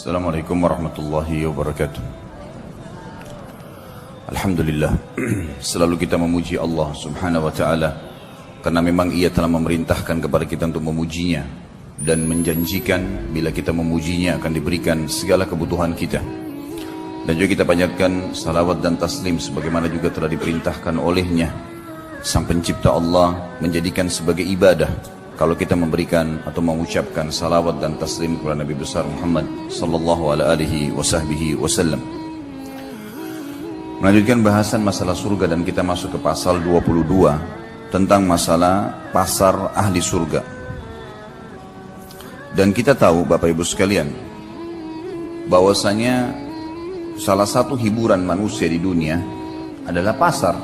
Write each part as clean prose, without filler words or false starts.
Assalamualaikum warahmatullahi wabarakatuh. Alhamdulillah, selalu kita memuji Allah subhanahu wa ta'ala, karena memang ia telah memerintahkan kepada kita untuk memujinya, dan menjanjikan bila kita memujinya akan diberikan segala kebutuhan kita. Dan juga kita panjatkan salawat dan taslim sebagaimana juga telah diperintahkan olehnya Sang Pencipta Allah, menjadikan sebagai ibadah kalau kita memberikan atau mengucapkan salawat dan taslim kepada Nabi besar Muhammad sallallahu alaihi wasallam. Melanjutkan bahasan masalah surga, dan kita masuk ke pasal 22 tentang masalah pasar ahli surga. Dan kita tahu Bapak Ibu sekalian, bahwasanya salah satu hiburan manusia di dunia adalah pasar.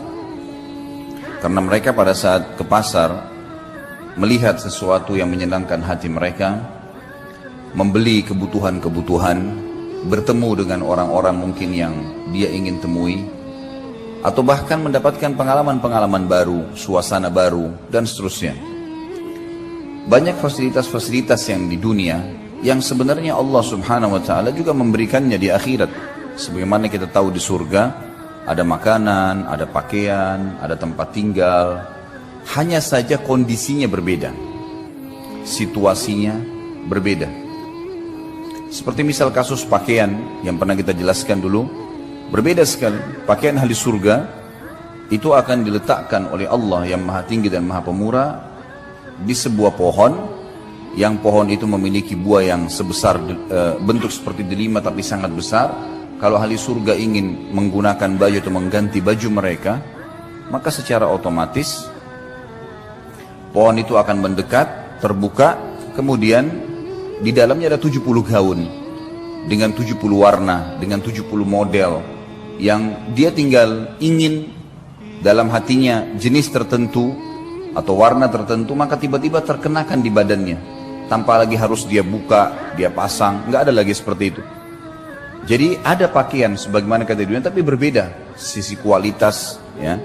Karena mereka pada saat ke pasar melihat sesuatu yang menyenangkan hati mereka, membeli kebutuhan-kebutuhan, bertemu dengan orang-orang mungkin yang dia ingin temui, atau bahkan mendapatkan pengalaman-pengalaman baru, suasana baru, dan seterusnya. Banyak fasilitas-fasilitas yang di dunia yang sebenarnya Allah subhanahu wa ta'ala juga memberikannya di akhirat. Sebagaimana kita tahu di surga ada makanan, ada pakaian, ada tempat tinggal. Hanya saja kondisinya berbeda, situasinya berbeda. Seperti misal kasus pakaian yang pernah kita jelaskan dulu, berbeda sekali. Pakaian ahli surga itu akan diletakkan oleh Allah yang maha tinggi dan maha pemurah di sebuah pohon, yang pohon itu memiliki buah yang sebesar bentuk seperti delima tapi sangat besar. Kalau ahli surga ingin menggunakan baju atau mengganti baju mereka, maka secara otomatis pohon itu akan mendekat, terbuka, kemudian di dalamnya ada 70 gaun dengan 70 warna, dengan 70 model, yang dia tinggal ingin dalam hatinya jenis tertentu atau warna tertentu, maka tiba-tiba terkenakan di badannya tanpa lagi harus dia buka, dia pasang, nggak ada lagi seperti itu. Jadi ada pakaian sebagaimana kata dunia, tapi berbeda sisi kualitas, ya,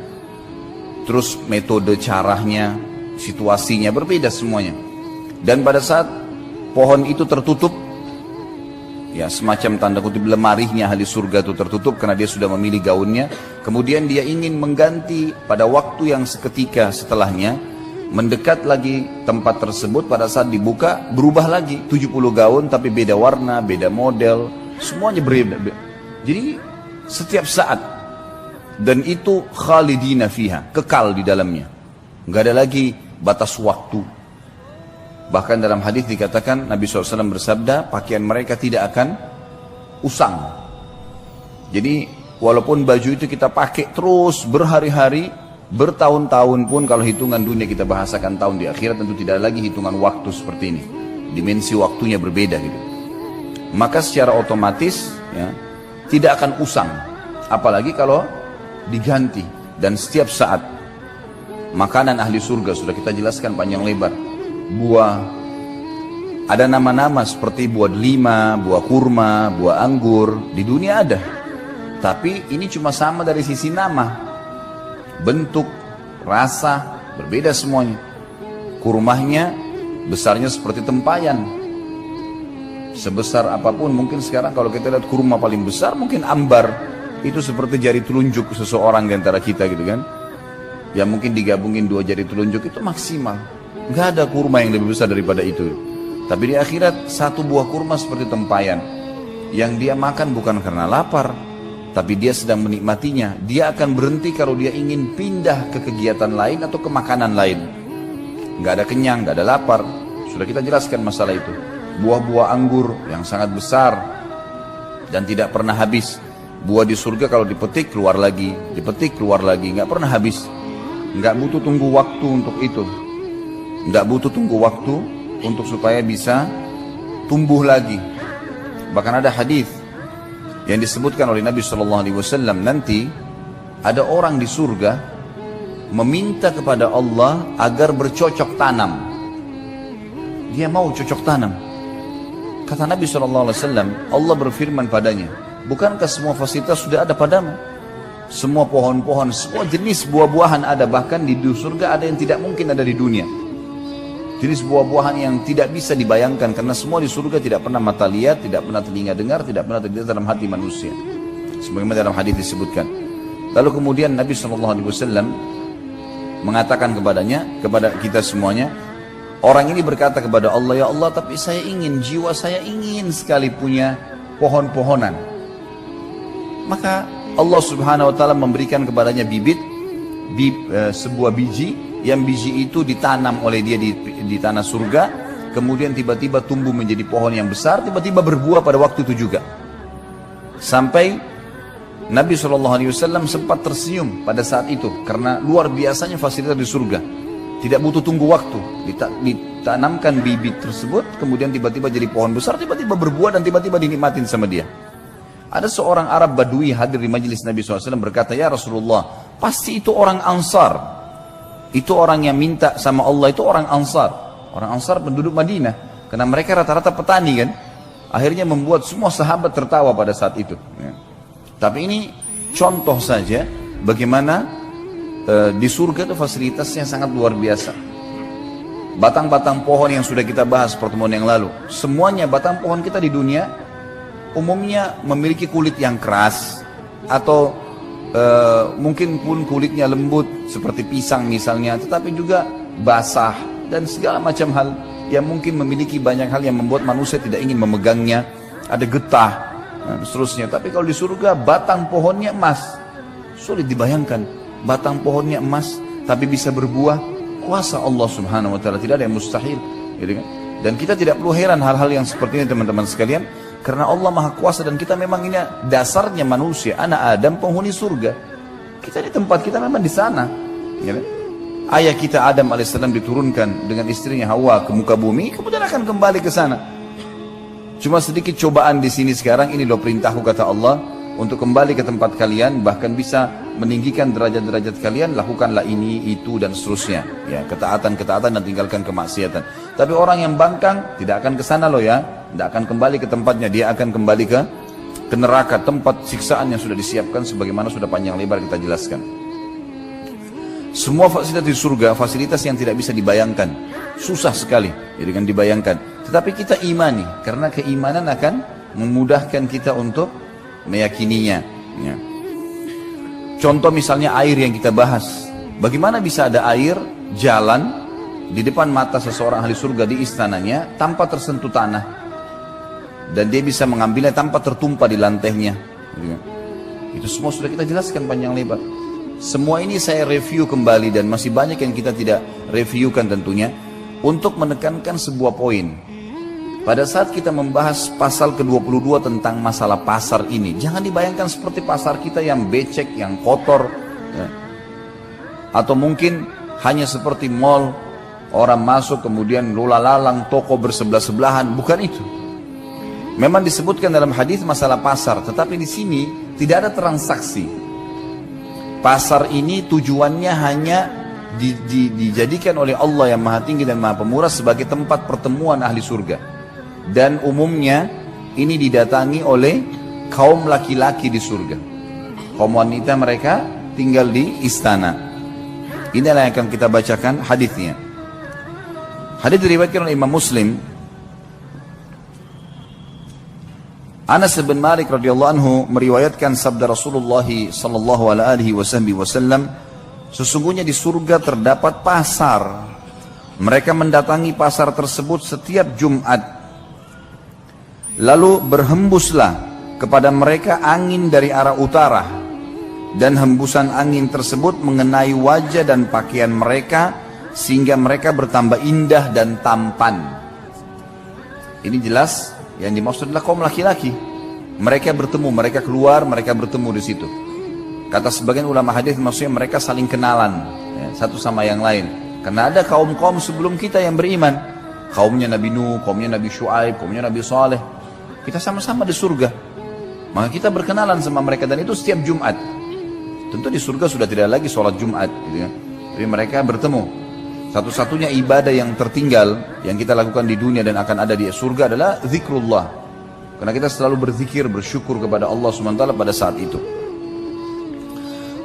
terus metode caranya, situasinya berbeda semuanya. Dan pada saat pohon itu tertutup, ya semacam tanda kutip lemarinya ahli surga itu tertutup karena dia sudah memilih gaunnya, kemudian dia ingin mengganti pada waktu yang seketika setelahnya, mendekat lagi tempat tersebut, pada saat dibuka berubah lagi 70 gaun tapi beda warna, beda model, semuanya berbeda. Jadi setiap saat, dan itu khalidina fiha, kekal di dalamnya, nggak ada lagi batas waktu. Bahkan dalam hadis dikatakan Nabi SAW bersabda, pakaian mereka tidak akan usang. Jadi walaupun baju itu kita pakai terus berhari-hari, bertahun-tahun pun, kalau hitungan dunia kita bahasakan tahun, di akhirat tentu tidak ada lagi hitungan waktu seperti ini. Dimensi waktunya berbeda gitu. Maka secara otomatis, ya, tidak akan usang. Apalagi kalau diganti. Dan setiap saat makanan ahli surga sudah kita jelaskan panjang lebar. Buah, ada nama-nama seperti buah delima, buah kurma, buah anggur, di dunia ada. Tapi ini cuma sama dari sisi nama, bentuk, rasa, berbeda semuanya. Kurmahnya besarnya seperti tempayan, sebesar apapun. Mungkin sekarang kalau kita lihat kurma paling besar mungkin ambar, itu seperti jari telunjuk seseorang di antara kita gitu kan. Ya mungkin digabungin 2 jari telunjuk itu maksimal. Nggak ada kurma yang lebih besar daripada itu. Tapi di akhirat satu buah kurma seperti tempayan, yang dia makan bukan karena lapar, tapi dia sedang menikmatinya. Dia akan berhenti kalau dia ingin pindah ke kegiatan lain atau ke makanan lain. Nggak ada kenyang, nggak ada lapar. Sudah kita jelaskan masalah itu. Buah-buah anggur yang sangat besar dan tidak pernah habis. Buah di surga kalau dipetik keluar lagi, dipetik keluar lagi, nggak pernah habis. Nggak butuh tunggu waktu untuk itu. Nggak butuh tunggu waktu untuk supaya bisa tumbuh lagi. Bahkan ada hadis yang disebutkan oleh Nabi SAW, nanti ada orang di surga meminta kepada Allah agar bercocok tanam. Dia mau cocok tanam. Kata Nabi SAW, Allah berfirman padanya, bukankah semua fasilitas sudah ada padamu? Semua pohon-pohon, semua jenis buah-buahan ada, bahkan di surga ada yang tidak mungkin ada di dunia. jenis buah-buahan yang tidak bisa dibayangkan, karena semua di surga tidak pernah mata lihat, tidak pernah telinga dengar, tidak pernah terlintas dalam hati manusia, sebagaimana dalam hadis disebutkan. Lalu kemudian Nabi SAW mengatakan kepada kita semuanya, orang ini berkata kepada Allah, ya Allah, tapi saya ingin, jiwa saya ingin sekali punya pohon-pohonan. Maka Allah Subhanahu wa Ta'ala memberikan kepadanya sebuah biji, yang biji itu ditanam oleh dia di tanah surga, kemudian tiba-tiba tumbuh menjadi pohon yang besar, tiba-tiba berbuah pada waktu itu juga. Sampai Nabi SAW sempat tersenyum pada saat itu, karena luar biasanya fasilitas di surga. Tidak butuh tunggu waktu, ditanamkan bibit tersebut, kemudian tiba-tiba jadi pohon besar, tiba-tiba berbuah dan tiba-tiba dinikmatin sama dia. Ada seorang Arab Badui hadir di majelis Nabi SAW berkata, ya Rasulullah, pasti itu orang Ansar. Itu orang yang minta sama Allah, itu orang Ansar. Orang Ansar penduduk Madinah, karena mereka rata-rata petani kan. Akhirnya membuat semua sahabat tertawa pada saat itu. Tapi ini contoh saja bagaimana di surga itu fasilitasnya sangat luar biasa. Batang-batang pohon yang sudah kita bahas pertemuan yang lalu, semuanya batang pohon kita di dunia umumnya memiliki kulit yang keras, atau mungkin pun kulitnya lembut seperti pisang misalnya, tetapi juga basah dan segala macam hal yang mungkin memiliki banyak hal yang membuat manusia tidak ingin memegangnya, ada getah dan seterusnya. Tapi kalau di surga batang pohonnya emas, sulit dibayangkan, batang pohonnya emas tapi bisa berbuah, kuasa Allah Subhanahu wa Ta'ala, tidak ada yang mustahil, gitu kan? Dan kita tidak perlu heran hal-hal yang seperti ini teman-teman sekalian, karena Allah Maha Kuasa dan kita memang ini dasarnya manusia, anak Adam penghuni surga. Kita di tempat kita memang di sana. Ya, ayah kita Adam alaihissalam diturunkan dengan istrinya Hawa ke muka bumi, kemudian akan kembali ke sana. Cuma sedikit cobaan di sini sekarang, ini loh perintahku kata Allah, untuk kembali ke tempat kalian, bahkan bisa meninggikan derajat-derajat kalian, lakukanlah ini, itu dan seterusnya. Ya, ketaatan-ketaatan dan tinggalkan kemaksiatan. Tapi orang yang bangkang tidak akan ke sana loh ya, tidak akan kembali ke tempatnya, dia akan kembali ke neraka, tempat siksaan yang sudah disiapkan sebagaimana sudah panjang lebar kita jelaskan. Semua fasilitas di surga, fasilitas yang tidak bisa dibayangkan, susah sekali ya, dengan dibayangkan. Tetapi kita imani, karena keimanan akan memudahkan kita untuk meyakininya. Ya. Contoh misalnya air yang kita bahas, bagaimana bisa ada air jalan di depan mata seseorang ahli surga di istananya tanpa tersentuh tanah, dan dia bisa mengambilnya tanpa tertumpah di lantainya. Itu semua sudah kita jelaskan panjang lebar. Semua ini saya review kembali dan masih banyak yang kita tidak reviewkan tentunya, untuk menekankan sebuah poin. Pada saat kita membahas pasal ke-22 tentang masalah pasar ini, jangan dibayangkan seperti pasar kita yang becek, yang kotor, ya. Atau mungkin hanya seperti mall, orang masuk kemudian lula-lalang, toko bersebelah-sebelahan. Bukan itu. Memang disebutkan dalam hadis masalah pasar, tetapi di sini tidak ada transaksi. Pasar ini tujuannya hanya dijadikan oleh Allah yang Maha Tinggi dan Maha Pemurah sebagai tempat pertemuan ahli surga. Dan umumnya ini didatangi oleh kaum laki-laki di surga. Kaum wanita mereka tinggal di istana. Inilah yang akan kita bacakan hadisnya. Hadis diriwayatkan oleh Imam Muslim. Anas bin Malik radhiyallahu anhu meriwayatkan sabda Rasulullah sallallahu alaihi wasallam, sesungguhnya di surga terdapat pasar. Mereka mendatangi pasar tersebut setiap Jumat. Lalu berhembuslah kepada mereka angin dari arah utara, dan hembusan angin tersebut mengenai wajah dan pakaian mereka sehingga mereka bertambah indah dan tampan. Ini jelas yang dimaksud adalah kaum laki-laki. Mereka bertemu, mereka keluar, mereka bertemu di situ. Kata sebagian ulama hadis maksudnya mereka saling kenalan ya, satu sama yang lain. Karena ada kaum-kaum sebelum kita yang beriman, kaumnya Nabi Nuh, kaumnya Nabi Shu'aib, kaumnya Nabi Saleh. Kita sama-sama di surga, maka kita berkenalan sama mereka, dan itu setiap Jumat. Tentu di surga sudah tidak lagi sholat Jumat gitu ya. Tapi mereka bertemu. Satu-satunya ibadah yang tertinggal yang kita lakukan di dunia dan akan ada di surga adalah zikrullah, karena kita selalu berzikir, bersyukur kepada Allah SWT pada saat itu.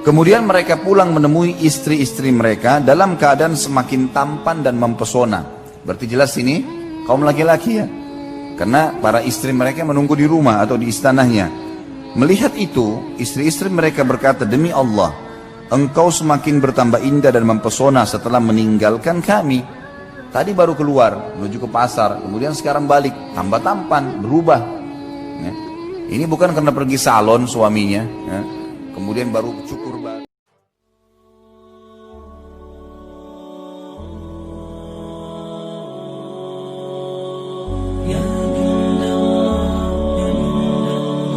Kemudian mereka pulang menemui istri-istri mereka dalam keadaan semakin tampan dan mempesona, Berarti jelas ini kaum laki-laki ya. Karena para istri mereka menunggu di rumah atau di istananya. Melihat itu, istri-istri mereka berkata, demi Allah, engkau semakin bertambah indah dan mempesona setelah meninggalkan kami. Tadi baru keluar, menuju ke pasar, kemudian sekarang balik, tambah tampan, berubah. Ya. Ini bukan karena pergi salon suaminya, ya. Kemudian baru cukur